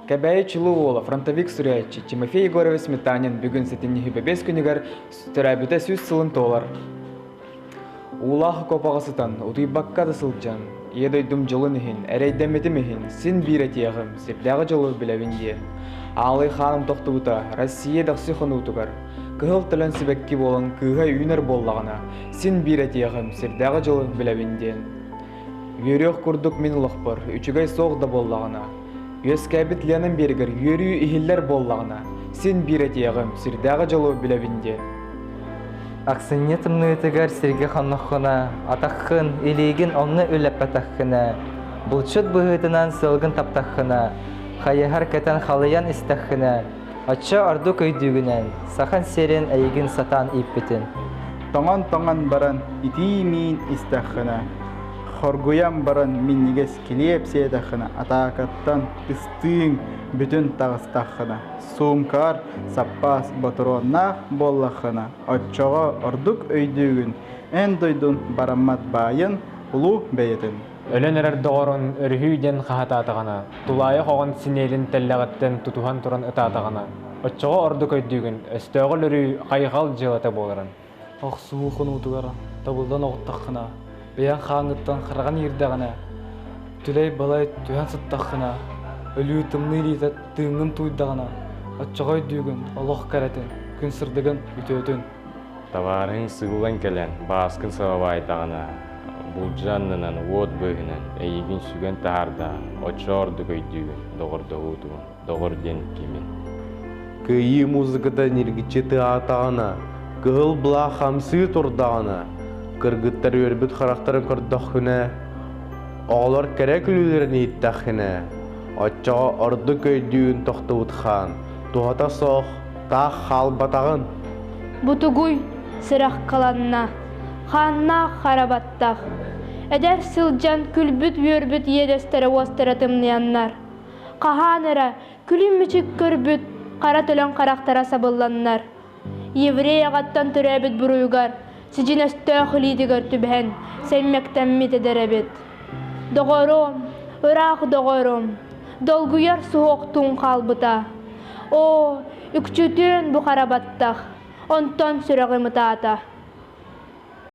Кәбәйі чылы олы фронтовик сүрәтчі Тимофей Егорович Сметанин бүгін сетінні хүбебес күнігер түрәбіті сөз сылын толар. Улағы копағысытан ұтыйбаққа да сылджан, едойдым жылын үйін, әрейдәметім үйін, син бір әтияғым, сепдағы жылы біләвінде. Алы ханым тоқты бұта, Россия дақсы құны ұтығар. Кығыл тілін сібәкке болын кыға үйінер боллағына, син бір әтияғым, сепдағы жылы біләвінден. Үйерек күрдік мен ұлықпыр, үчігай соғда боллағына. Өскәбіт ленін бергір, үйері үйілер боллағына, син бір әтияғым, сепдағы жылы біләвінден. Аксынетімні өтігер серге қаннаққына, атаққын, елеген онны өліп атаққына, бұлчыт бұғытынан сылғын таптаққына, қайығар кәтен қалыян істаққына, атша арду көйдігінен, сақан серен әйген сатан иппетін. Тоңан баран итимин істаққына, Хоргуям баран миннигес келеп сейдақына, атақаттан істің бүтін тағыстақына, сумкар саппас батыроннақ боллақына, отчоға ордук өйдігін, ән дойдун барамат байын, ұлу бәйетін. Өлен әрді орын өрхүйден қағататығына, тулайы қоғын синелін тәлләғаттен тұтуған тұрын ұтатығына, отчоға ордук өйдігін, өстөғіл үрі қайғал жылата болырын. Ақсуы құны ұтығара, табылдан оғыттақына, бәян қаңыттан қырған ердіғана, түлей балай түйен сыттақына, өлі тымны лейтет тыңын туйдағына, атчағай дүйгін, олық кәрәтін, күн сырдығын үтөтін. Таварың сығылан кәлін, басқын сабаба айтағына, бұл жаннынан, от бөғінен, әйегін сүген тағарда, отчы орды көйдігін, доғырды ұтуын, доғыр ден кемен. Күйі музыкада нергічеті атағына, кығыл бұла қамсы тұрдағына, кыргыттар өрбіт қарақтарын көрдіқіне, оғылар кәрек үлілерін еттіқіне, отчаға орды көйдігін тоқты ұтқан, туғата соқ, тақ қал батағын. Бұтығуй сырақ қаланна, қанна қарабаттақ. Әдер сылжан күлбіт өрбіт едестері остыры тымнияннар. Қағаныра күлін мүчік көрбіт, қара төлін қарақтара сабылланнар. Еврей ағаттан түрәбіт бұруйғар, сижин өстөөхүлийдигер түбән, сәммәктән митедеребет. Доғором, ырақ доғором, долгуяр суоқтун қалбыта. О, үкчүтүн бұқарабаттақ, онтон сүрәғі мұтаата.